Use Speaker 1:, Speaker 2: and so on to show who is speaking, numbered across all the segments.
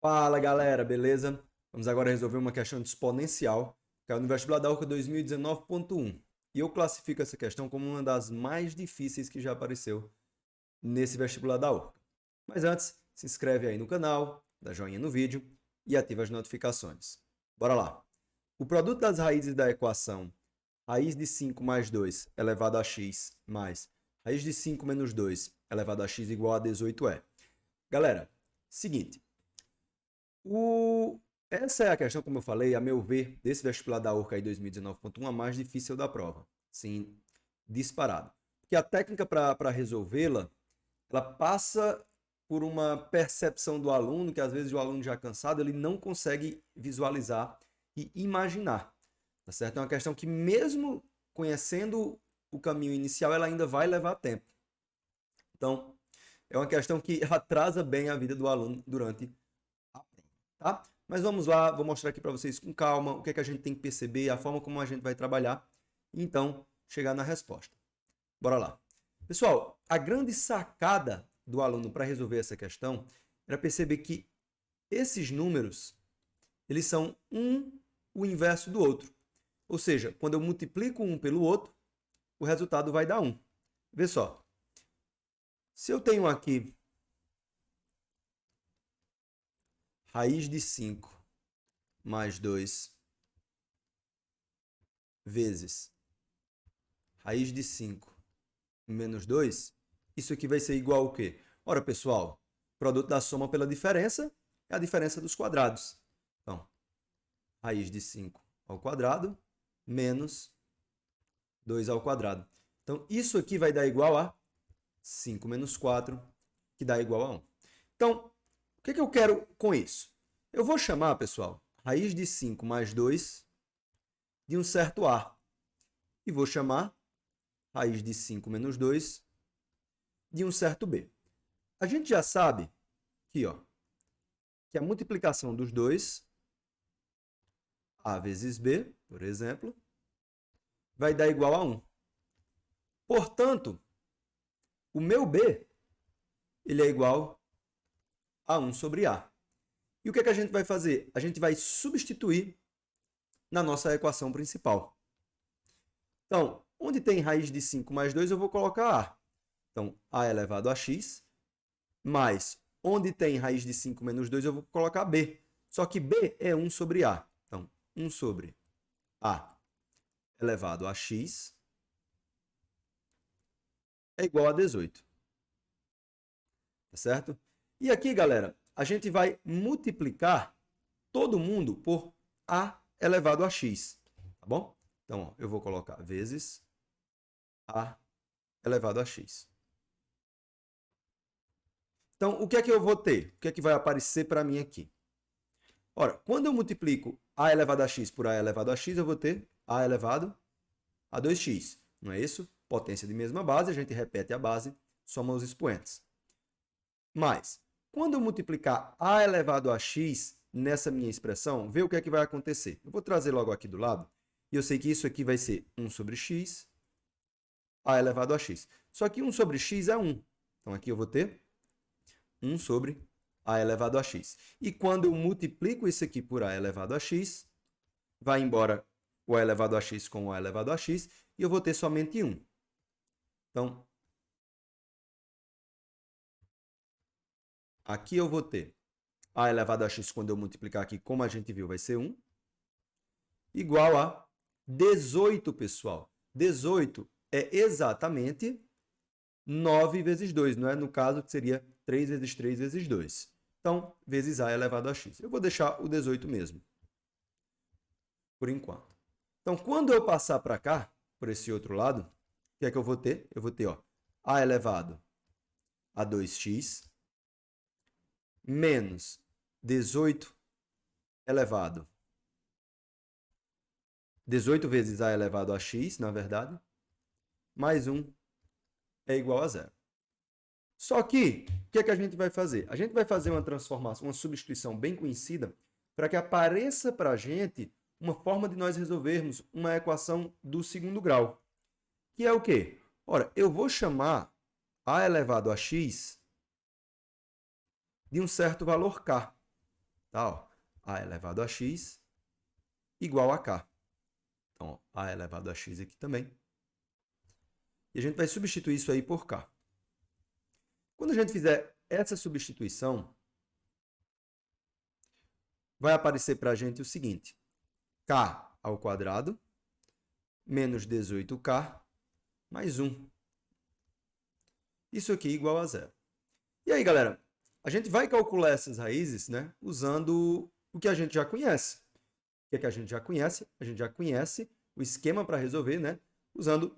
Speaker 1: Fala galera, beleza? Vamos agora resolver uma questão de exponencial, que caiu no vestibular da URCA 2019.1. E eu classifico essa questão como uma das mais difíceis que já apareceu nesse vestibular da URCA. Mas antes, se inscreve aí no canal, dá joinha no vídeo e ativa as notificações. Bora lá! O produto das raízes da equação raiz de 5 mais 2 elevado a x mais raiz de 5 menos 2 elevado a x igual a 18 é. Galera, seguinte. Essa é a questão, como eu falei, a meu ver, desse vestibular da URCA aí 2019.1, a mais difícil da prova. Sim, disparado. Porque a técnica para resolvê-la, ela passa por uma percepção do aluno, que às vezes o aluno já cansado, ele não consegue visualizar e imaginar. Tá certo? É uma questão que mesmo conhecendo o caminho inicial, ela ainda vai levar tempo. Então, é uma questão que atrasa bem a vida do aluno durante a prova, tá? Mas vamos lá, vou mostrar aqui para vocês com calma o que é que a gente tem que perceber, a forma como a gente vai trabalhar e então chegar na resposta. Bora lá. Pessoal, a grande sacada do aluno para resolver essa questão era perceber que esses números, eles são o inverso do outro. Ou seja, quando eu multiplico um pelo outro, o resultado vai dar 1. Vê só. Se eu tenho aqui raiz de 5 mais 2 vezes raiz de 5 menos 2, isso aqui vai ser igual ao quê? Ora, pessoal, produto da soma pela diferença é a diferença dos quadrados. Então, raiz de 5 ao quadrado menos 2 ao quadrado. Então, isso aqui vai dar igual a 5 menos 4, que dá igual a 1. Então, o que eu quero com isso? Eu vou chamar, pessoal, raiz de 5 mais 2 de um certo A. E vou chamar raiz de 5 menos 2 de um certo B. A gente já sabe aqui, ó, que a multiplicação dos dois, A vezes B, por exemplo, vai dar igual a 1. Portanto, o meu B ele é igual a 1 sobre A. E o que é que a gente vai fazer? A gente vai substituir na nossa equação principal. Então, onde tem raiz de 5 mais 2, eu vou colocar A. Então, A elevado a x, mais onde tem raiz de 5 menos 2, eu vou colocar B. Só que B é 1 sobre A. Então, 1 sobre A elevado a x é igual a 18. Tá certo? E aqui, galera, a gente vai multiplicar todo mundo por A elevado a x. Tá bom? Então, ó, eu vou colocar vezes A elevado a x. Então, o que é que eu vou ter? O que é que vai aparecer para mim aqui? Ora, quando eu multiplico A elevado a x por A elevado a x, eu vou ter A elevado a 2x. Não é isso? Potência de mesma base, a gente repete a base, soma os expoentes. Mas, quando eu multiplicar A elevado a x nessa minha expressão, vê o que é que vai acontecer. Eu vou trazer logo aqui do lado, e eu sei que isso aqui vai ser 1 sobre x, A elevado a x. Só que 1 sobre x é 1. Então, aqui eu vou ter 1 sobre A elevado a x. E quando eu multiplico isso aqui por A elevado a x, vai embora o A elevado a x com o A elevado a x, e eu vou ter somente 1. Então, aqui eu vou ter A elevado a x, quando eu multiplicar aqui, como a gente viu, vai ser 1, igual a 18, pessoal. 18 é exatamente 9 vezes 2, não é? No caso, que seria 3 vezes 3 vezes 2. Então, vezes A elevado a x. Eu vou deixar o 18 mesmo, por enquanto. Então, quando eu passar para cá, por esse outro lado, o que é que eu vou ter? Eu vou ter, ó, A elevado a 2x menos 18 elevado 18 vezes A elevado a x, na verdade, mais 1 é igual a zero. Só que, o que é que a gente vai fazer? A gente vai fazer uma transformação, uma substituição bem conhecida, para que apareça para a gente uma forma de nós resolvermos uma equação do segundo grau. Que é o quê? Ora, eu vou chamar A elevado a x de um certo valor k. Tá, ó. A elevado a x igual a k. Então, ó, a elevado a x aqui também. E a gente vai substituir isso aí por k. Quando a gente fizer essa substituição, vai aparecer para a gente o seguinte: k ao quadrado menos 18k mais 1. Isso aqui é igual a zero. E aí, galera, a gente vai calcular essas raízes, né, usando o que a gente já conhece. O que é que a gente já conhece? A gente já conhece o esquema para resolver, né, usando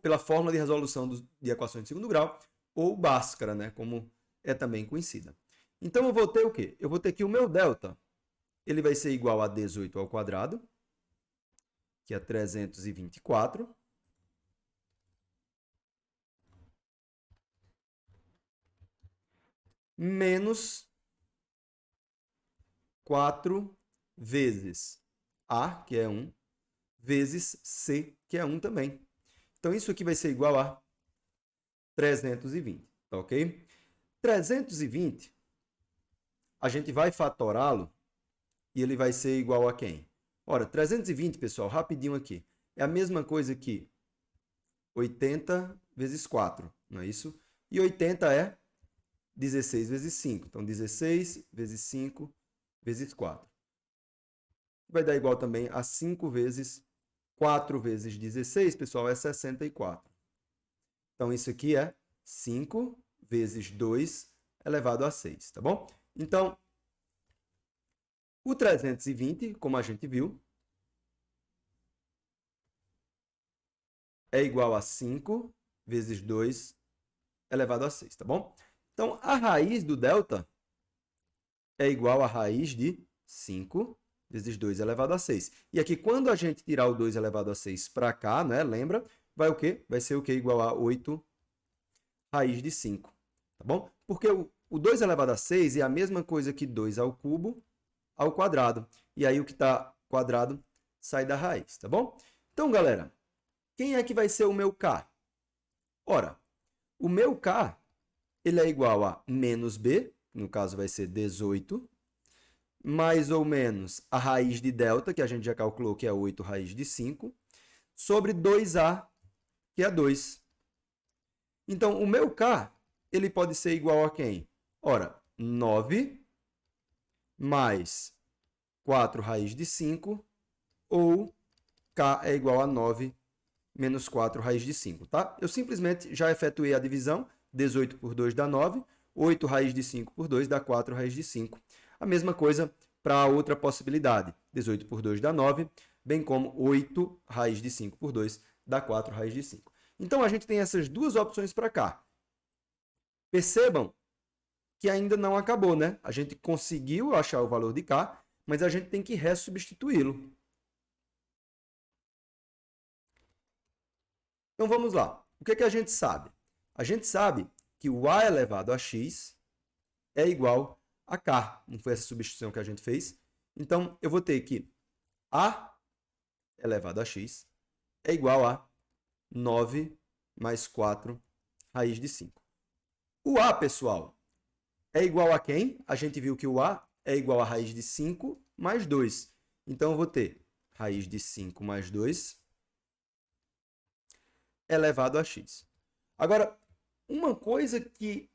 Speaker 1: pela fórmula de resolução de equações de segundo grau, ou Bhaskara, né, como é também conhecida. Então, eu vou ter o quê? Eu vou ter que o meu delta, ele vai ser igual a 18 ao quadrado, que é 324, menos 4 vezes A, que é 1, vezes C, que é 1 também. Então, isso aqui vai ser igual a 320, tá ok? 320, a gente vai fatorá-lo e ele vai ser igual a quem? Ora, 320, pessoal, rapidinho aqui, é a mesma coisa que 80 vezes 4, não é isso? E 80 é 16 vezes 5. Então, 16 vezes 5 vezes 4. Vai dar igual também a 5 vezes 4 vezes 16, pessoal, é 64. Então, isso aqui é 5 vezes 2 elevado a 6, tá bom? Então, o 320, como a gente viu, é igual a 5 vezes 2 elevado a 6, tá bom? Então, a raiz do delta é igual a raiz de 5 vezes 2 elevado a 6. E aqui, quando a gente tirar o 2 elevado a 6 para cá, né, lembra? Vai o quê? Vai ser o quê? Igual a 8 raiz de 5, tá bom? Porque o 2 elevado a 6 é a mesma coisa que 2 ao cubo ao quadrado. E aí, o que está quadrado sai da raiz, tá bom? Então, galera, quem é que vai ser o meu k? Ora, o meu k, ele é igual a menos b, no caso vai ser 18, mais ou menos a raiz de delta, que a gente já calculou que é 8 raiz de 5, sobre 2a, que é 2. Então, o meu k, ele pode ser igual a quem? Ora, 9 mais 4 raiz de 5, ou k é igual a 9 menos 4 raiz de 5, tá? Eu simplesmente já efetuei a divisão, 18 por 2 dá 9, 8 raiz de 5 por 2 dá 4 raiz de 5. A mesma coisa para a outra possibilidade, 18 por 2 dá 9, bem como 8 raiz de 5 por 2 dá 4 raiz de 5. Então, a gente tem essas duas opções para cá. Percebam que ainda não acabou, né? A gente conseguiu achar o valor de k, mas a gente tem que ressubstituí-lo. Então, vamos lá. O que é que a gente sabe? A gente sabe que o a elevado a x é igual a k. Não foi essa substituição que a gente fez? Então, eu vou ter que a elevado a x é igual a 9 mais 4 raiz de 5. O a, pessoal, é igual a quem? A gente viu que o a é igual a raiz de 5 mais 2. Então, eu vou ter raiz de 5 mais 2 elevado a x. Agora, uma coisa que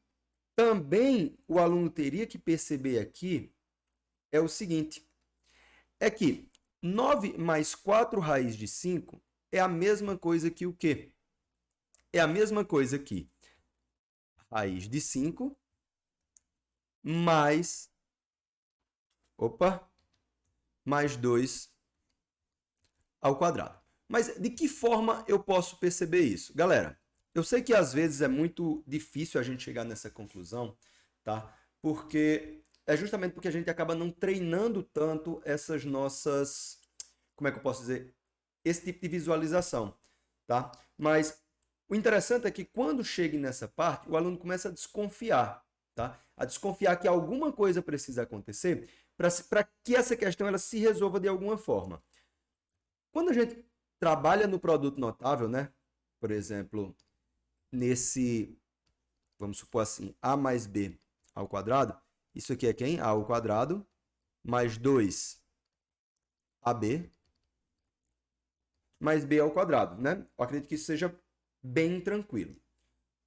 Speaker 1: também o aluno teria que perceber aqui é o seguinte, é que 9 mais 4 raiz de 5 é a mesma coisa que o quê? É a mesma coisa que raiz de 5 mais, mais 2 ao quadrado. Mas de que forma eu posso perceber isso? Galera, eu sei que às vezes é muito difícil a gente chegar nessa conclusão, tá? Porque é justamente porque a gente acaba não treinando tanto essas nossas, como é que eu posso dizer, esse tipo de visualização, tá? Mas o interessante é que quando chega nessa parte, o aluno começa a desconfiar, tá? A desconfiar que alguma coisa precisa acontecer para que essa questão ela se resolva de alguma forma. Quando a gente trabalha no produto notável, né? Por exemplo, nesse, vamos supor assim, a mais b ao quadrado, Isso aqui é quem? A ao quadrado, mais 2ab, mais b ao quadrado, né? Eu acredito que isso seja bem tranquilo.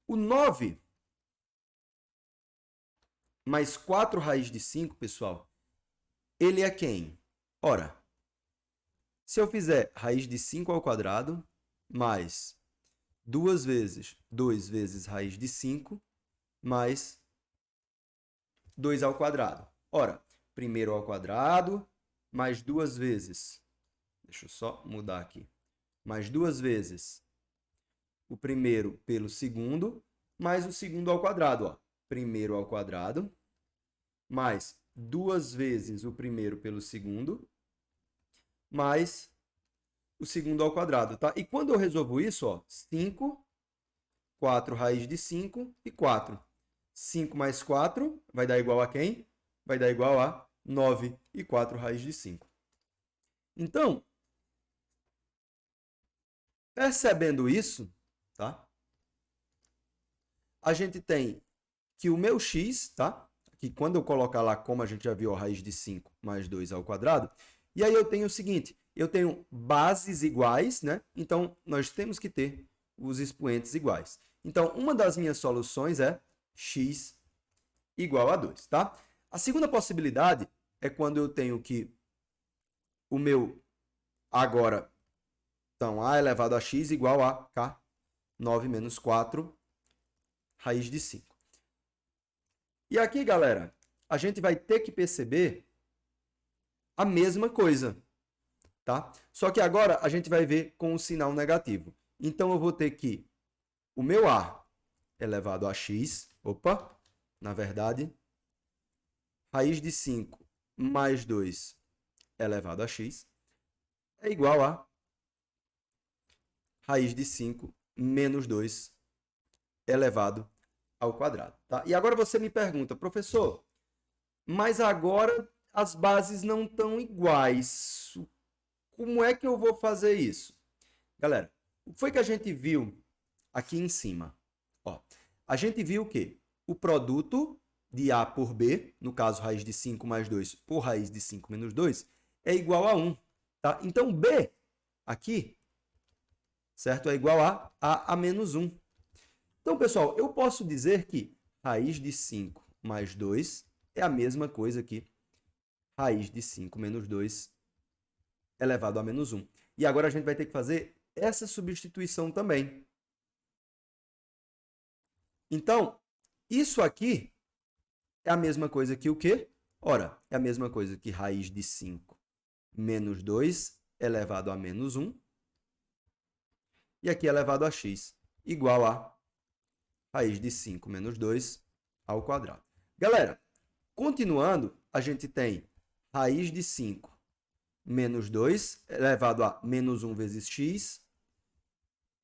Speaker 1: O 9 mais 4 raiz de 5, pessoal, ele é quem? Ora, se eu fizer raiz de 5 ao quadrado, mais 2 vezes 2 vezes raiz de 5, mais 2 ao quadrado. Ora, primeiro ao quadrado, mais 2 vezes, deixa eu só mudar aqui, mais 2 vezes o primeiro pelo segundo, mais o segundo ao quadrado. Ó. Primeiro ao quadrado, mais 2 vezes o primeiro pelo segundo, mais o segundo ao quadrado. Tá? E quando eu resolvo isso, ó, 5, 4 raiz de 5 e 4. 5 mais 4 vai dar igual a quem? Vai dar igual a 9 e 4 raiz de 5. Então, percebendo isso, tá? A gente tem que o meu x, tá? Que quando eu colocar lá, como a gente já viu, a raiz de 5 mais 2 ao quadrado, e aí eu tenho o seguinte, eu tenho bases iguais, né? Então, nós temos que ter os expoentes iguais. Então, uma das minhas soluções é x igual a 2, tá? A segunda possibilidade é quando eu tenho que o meu agora, então, a elevado a x igual a k, 9 menos 4, raiz de 5. E aqui, galera, a gente vai ter que perceber a mesma coisa, tá? Só que agora a gente vai ver com o sinal negativo. Então, eu vou ter que o meu a elevado a x, opa, na verdade, raiz de 5 mais 2 elevado a x é igual a raiz de 5 menos 2 elevado ao quadrado. Tá? E agora você me pergunta, professor, mas agora as bases não estão iguais. Como é que eu vou fazer isso? Galera, o que foi que a gente viu aqui em cima? Ó, a gente viu que o produto de A por B, no caso, raiz de 5 mais 2 por raiz de 5 menos 2, é igual a 1. Tá? Então, B aqui, certo? É igual a menos 1. Então, pessoal, eu posso dizer que raiz de 5 mais 2 é a mesma coisa que raiz de 5 menos 2 elevado a menos 1. E agora a gente vai ter que fazer essa substituição também. Então, isso aqui é a mesma coisa que o quê? Ora, é a mesma coisa que raiz de 5 menos 2 elevado a menos 1. E aqui elevado a x, igual a raiz de 5 menos 2 ao quadrado. Galera, continuando, a gente tem raiz de 5 menos 2 elevado a menos 1 vezes x,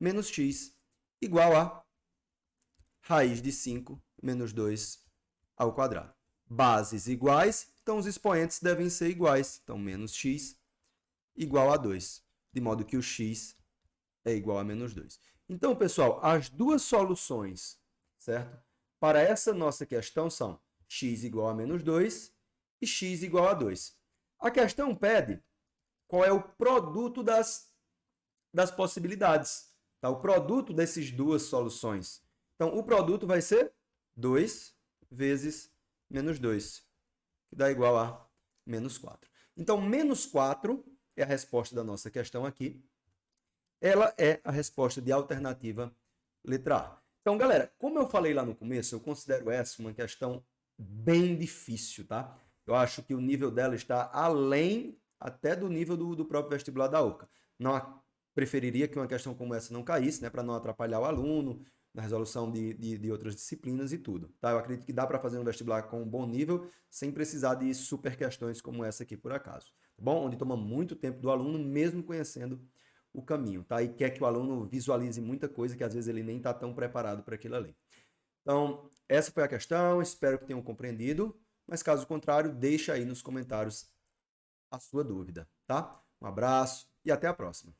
Speaker 1: menos x, igual a raiz de 5 menos 2 ao quadrado. Bases iguais, então os expoentes devem ser iguais. Então, menos x igual a 2, de modo que o x é igual a menos 2. Então, pessoal, as duas soluções, certo? Para essa nossa questão são x igual a menos 2 e x igual a 2. A questão pede qual é o produto das possibilidades, tá? O produto dessas duas soluções. Então, o produto vai ser 2 vezes menos 2, que dá igual a menos 4. Então, menos 4 é a resposta da nossa questão aqui. Ela é a resposta de alternativa letra A. Então, galera, como eu falei lá no começo, eu considero essa uma questão bem difícil, tá? Eu acho que o nível dela está além até do nível do próprio vestibular da UCA. Não preferiria que uma questão como essa não caísse, né, para não atrapalhar o aluno na resolução de outras disciplinas e tudo. Tá? Eu acredito que dá para fazer um vestibular com um bom nível sem precisar de super questões como essa aqui, por acaso. Tá bom? Onde toma muito tempo do aluno, mesmo conhecendo o caminho, tá? E quer que o aluno visualize muita coisa que às vezes ele nem está tão preparado para aquilo ali. Então, essa foi a questão, espero que tenham compreendido, mas caso contrário, deixa aí nos comentários a sua dúvida, tá? Um abraço e até a próxima.